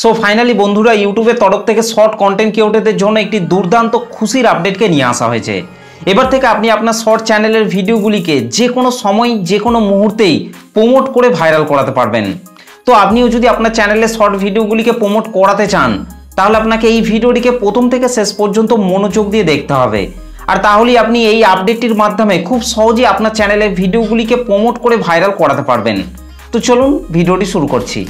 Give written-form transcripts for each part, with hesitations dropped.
So finally বন্ধুরা, ইউটিউবের তরফ থেকে শর্ট কন্টেন্ট ক্রিয়েটরদের জন্য একটি দুর্দান্ত খুশির আপডেটকে নিয়ে আসা হয়েছে। এবার থেকে আপনি আপনার শর্ট চ্যানেলের ভিডিওগুলিকে যে কোনো সময় যে কোনো মুহূর্তেই প্রমোট করে ভাইরাল করাতে পারবেন। তো আপনিও যদি আপনার চ্যানেলের শর্ট ভিডিওগুলিকে প্রমোট করাতে চান, তাহলে আপনাকে এই ভিডিওটিকে প্রথম থেকে শেষ পর্যন্ত মনোযোগ দিয়ে দেখতে হবে। আর তাহলেই আপনি এই আপডেটটির মাধ্যমে খুব সহজেই আপনার চ্যানেলের ভিডিওগুলিকে প্রমোট করে ভাইরাল করাতে পারবেন। তো চলুন ভিডিওটি শুরু করছি।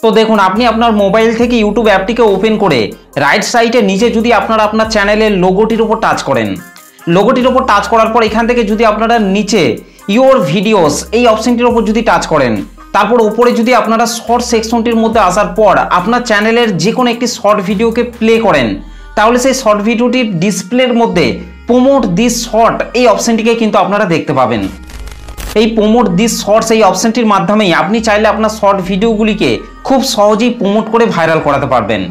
তো দেখুন, আপনি আপনার মোবাইল থেকে ইউটিউব অ্যাপটিকে ওপেন করে রাইট সাইডে নিচে যদি আপনারা আপনার চ্যানেলের লোগোটির উপর টাচ করেন, লোগোটির উপর টাচ করার পর এখান থেকে যদি আপনারা নিচে ইওর ভিডিওস এই অপশনটির উপর যদি টাচ করেন, তারপর উপরে যদি আপনারা শর্ট সেকশনটির মধ্যে আসার পর আপনার চ্যানেলের যে কোনো একটি শর্ট ভিডিওকে প্লে করেন, তাহলে সেই শর্ট ভিডিওটির ডিসপ্লের মধ্যে প্রমোট দিস শর্ট এই অপশনটিকে কিন্তু আপনারা দেখতে পাবেন। এই প্রমোট দিস শর্টস এই অপশনটির মাধ্যমেই আপনি চাইলে আপনার শর্ট ভিডিওগুলিকে খুব সহজেই প্রমোট করে ভাইরাল করাতে পারবেন।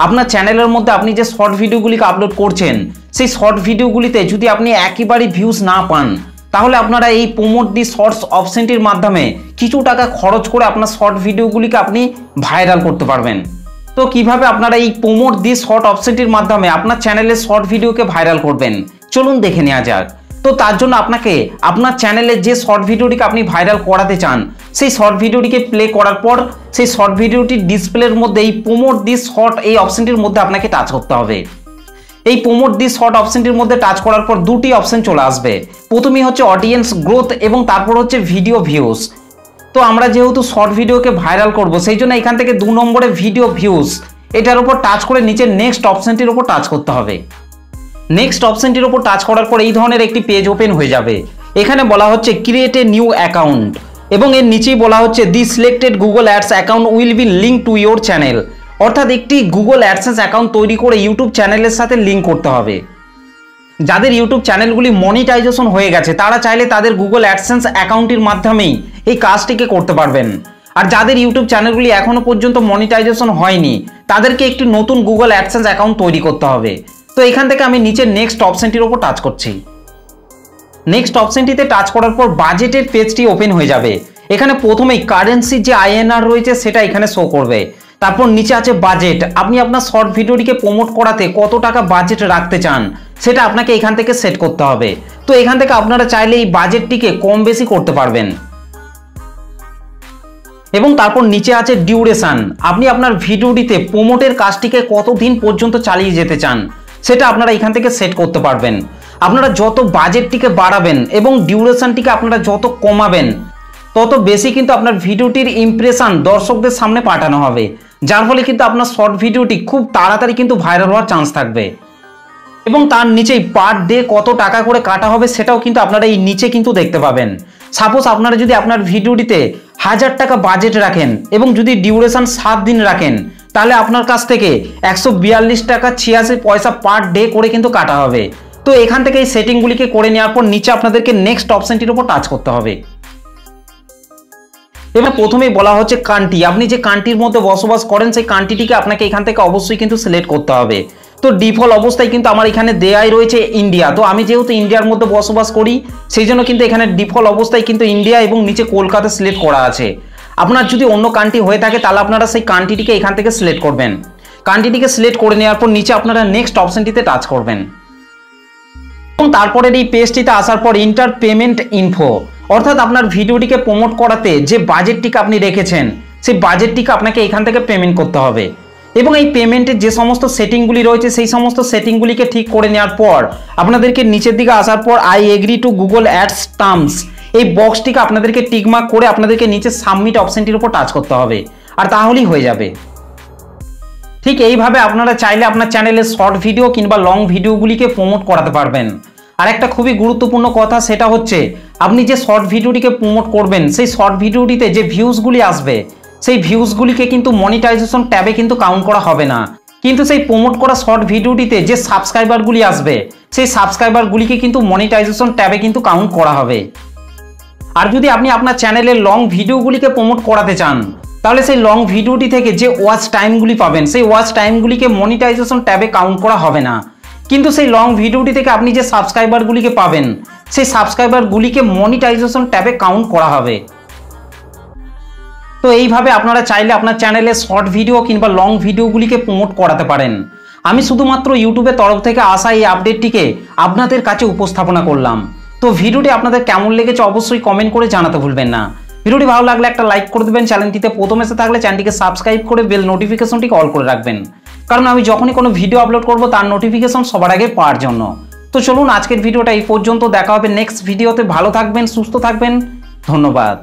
আপনার চ্যানেলের মধ্যে আপনি যে শর্ট ভিডিওগুলিকে আপলোড করছেন, সেই শর্ট ভিডিওগুলিতে যদি আপনি একেবারেই ভিউজ না পান, তাহলে আপনারা এই প্রমোট দি শর্টস অপশনটির মাধ্যমে কিছু টাকা খরচ করে আপনার শর্ট ভিডিওগুলিকে আপনি ভাইরাল করতে পারবেন। তো কিভাবে আপনারা এই প্রমোট দি শর্ট অপশনটির মাধ্যমে আপনার চ্যানেলের শর্ট ভিডিওকে ভাইরাল করবেন, চলুন দেখে নেওয়া যাক। তো তার জন্য আপনাকে আপনার চ্যানেলের যে শর্ট ভিডিওটিকে আপনি ভাইরাল করাতে চান, সেই শর্ট ভিডিওটিকে প্লে করার পর সেই শর্ট ভিডিওটির ডিসপ্লের মধ্যে এই প্রমোট দিস শর্ট এই অপশনটির মধ্যে আপনাকে টাচ করতে হবে। এই প্রমোট দিস শর্ট অপশনটির মধ্যে টাচ করার পর দুটি অপশন চলে আসবে। প্রথমেই হচ্ছে অডিয়েন্স গ্রোথ এবং তারপর হচ্ছে ভিডিও ভিউজ। তো আমরা যেহেতু শর্ট ভিডিওকে ভাইরাল করব, সেই জন্য এখান থেকে 2 নম্বরে ভিডিও ভিউজ এটার উপর টাচ করে নিচে নেক্সট অপশনটির উপর টাচ করতে হবে। নেক্সট অপশনটির উপর টাচ করার পর এই ধরনের একটি পেজ ওপেন হয়ে যাবে। এখানে বলা হচ্ছে ক্রিয়েট এ নিউ অ্যাকাউন্ট এবং এর নিচেই বলা হচ্ছে the selected Google ads account will be link to your channel. অর্থাৎ একটি গুগল অ্যাডসেন্স অ্যাকাউন্ট তৈরি করে ইউটিউব চ্যানেলের সাথে লিঙ্ক করতে হবে। যাদের ইউটিউব চ্যানেলগুলি মনিটাইজেশন হয়ে গেছে, তারা চাইলে তাদের গুগল অ্যাডসেন্স অ্যাকাউন্টের মাধ্যমেই এই কাজটিকে করতে পারবেন। আর যাদের ইউটিউব চ্যানেলগুলি এখনো পর্যন্ত মনিটাইজেশন হয়নি, তাদেরকে একটি নতুন গুগল অ্যাডসেন্স অ্যাকাউন্ট তৈরি করতে হবে। তো এখান থেকে আমি নিচে নেক্সট অপশনটির উপর টাচ করছি। নেক্সট অপশনটিতে টাচ করার পর বাজেটের পেজটি ওপেন হয়ে যাবে। এখানে প্রথমেই কারেন্সি যে INR রয়েছে সেটা এখানে শো করবে। তারপর নিচে আছে বাজেট। আপনি আপনার শর্ট ভিডিওটিকে প্রমোট করাতে কত টাকা বাজেট রাখতে চান, সেটা আপনাকে এখান থেকে সেট করতে হবে। তো এখান থেকে আপনারা চাইলে এই বাজেটটিকে কম বেশি করতে পারবেন। এবং তারপর নিচে আছে ডিউরেশন। আপনি আপনার ভিডিওটিতে প্রমোটের কাজটিকে কতদিন পর্যন্ত চালিয়ে যেতে চান, সেটা আপনারা এখান থেকে সেট করতে পারবেন। আপনারা যত বাজেটটিকে বাড়াবেন এবং ডিউরেশনটিকে আপনারা যত কমাবেন, তত বেশি কিন্তু আপনার ভিডিওটির ইমপ্রেশন দর্শকদের সামনে পাঠানো হবে, যার ফলে কিন্তু আপনার শর্ট ভিডিওটি খুব তাড়াতাড়ি কিন্তু ভাইরাল হওয়ার চান্স থাকবে। এবং তার নিচেই পার ডে কত টাকা করে কাটা হবে সেটাও কিন্তু আপনারা এই নিচে কিন্তু দেখতে পাবেন। সাপোজ আপনারা যদি আপনার ভিডিওটিতে 1000 টাকা বাজেট রাখেন এবং যদি ডিউরেশন 7 দিন রাখেন, তাহলে আপনার কাছ থেকে 142 টাকা 86 পয়সা পার ডে করে কিন্তু কাটা হবে। তো এখান থেকে এই সেটিংগুলিকে করে নেওয়ার পর নিচে আপনাদেরকে নেক্সট অপশনটির উপর টাচ করতে হবে। এবার প্রথমেই বলা হচ্ছে কান্ট্রি। আপনি যে কান্ট্রির মধ্যে বসবাস করেন, সেই কান্ট্রিটিকে আপনাকে এখান থেকে অবশ্যই কিন্তু সিলেক্ট করতে হবে। তো ডিফল্ট অবস্থায় কিন্তু আমার এখানে দেয়াই রয়েছে ইন্ডিয়া। তো আমি যেহেতু ইন্ডিয়ার মধ্যে বসবাস করি, সেই জন্য কিন্তু এখানে ডিফল্ট অবস্থায় কিন্তু ইন্ডিয়া এবং নিচে কলকাতা সিলেক্ট করা আছে। আপনার যদি অন্য কান্ট্রি হয়ে থাকে, তাহলে আপনারা সেই কান্ট্রিটিকে এখান থেকে সিলেক্ট করবেন। কান্ট্রিটিকে সিলেক্ট করে নেওয়ার পর নিচে আপনারা নেক্সট অপশনটিতে টাচ করবেন। এবং তারপরের এই পেজটিতে আসার পর ইন্টার পেমেন্ট ইনফো, অর্থাৎ আপনার ভিডিওটিকে প্রমোট করাতে যে বাজেটটিকে আপনি রেখেছেন, সেই বাজেটটিকে আপনাকে এখান থেকে পেমেন্ট করতে হবে। এবং এই পেমেন্টের যে সমস্ত সেটিংগুলি রয়েছে, সেই সমস্ত সেটিংগুলিকে ঠিক করে নেওয়ার পর আপনাদেরকে নিচের দিকে আসার পর I agree to Google ads terms এই বক্সটিকে আপনাদেরকে টিকমার্ক করে আপনাদেরকে নিচে সাবমিট অপশনটির উপর টাচ করতে হবে। আর তাহলেই হয়ে যাবে। ঠিক এইভাবে আপনারা চাইলে আপনার চ্যানেলের শর্ট ভিডিও কিংবা লং ভিডিওগুলিকে প্রমোট করাতে পারবেন। আর একটা খুবই গুরুত্বপূর্ণ কথা, সেটা হচ্ছে আপনি যে শর্ট ভিডিওটিকে প্রমোট করবেন, সেই শর্ট ভিডিওটিতে যে ভিউজগুলি আসবে, সেই ভিউজগুলিকে কিন্তু মনিটাইজেশন ট্যাবে কিন্তু কাউন্ট করা হবে না। কিন্তু সেই প্রমোট করা শর্ট ভিডিওটিতে যে সাবস্ক্রাইবারগুলি আসবে, সেই সাবস্ক্রাইবারগুলিকে কিন্তু মনিটাইজেশন ট্যাবে কিন্তু কাউন্ট করা হবে। আর যদি আপনি আপনার চ্যানেলের লং ভিডিওগুলিকে প্রমোট করাতে চান, তাহলে সেই লং ভিডিওটি থেকে যে ওয়াচ টাইমগুলি পাবেন, সেই ওয়াচ টাইমগুলিকে মনিটাইজেশন ট্যাবে কাউন্ট করা হবে না। কিন্তু সেই লং ভিডিওটি থেকে আপনি যে সাবস্ক্রাইবারগুলিকে পাবেন, সেই সাবস্ক্রাইবারগুলিকে মনিটাইজেশন ট্যাবে কাউন্ট করা হবে। তো এইভাবে আপনারা চাইলে আপনার চ্যানেলে শর্ট ভিডিও কিংবা লং ভিডিওগুলিকে প্রমোট করাতে পারেন। আমি শুধুমাত্র ইউটিউবের তরফ থেকে আসা এই আপডেটটিকে আপনাদের কাছে উপস্থাপনা করলাম। তো ভিডিওটি আপনাদের কেমন লেগেছে অবশ্যই কমেন্ট করে জানাতে ভুলবেন না। ভিডিওটি ভালো লাগলে একটা লাইক করে দেবেন, চ্যানেলটিতে প্রথম এসে থাকলে চ্যানেলটিকে সাবস্ক্রাইব করে বেল নোটিফিকেশনটিকে অল করে রাখবেন, কারণ আমি যখনই কোনো ভিডিও আপলোড করব তার নোটিফিকেশন সবার আগে পাওয়ার জন্য। তো চলুন আজকের ভিডিওটা এই পর্যন্ত, দেখা হবে নেক্সট ভিডিওতে। ভালো থাকবেন, সুস্থ থাকবেন, ধন্যবাদ।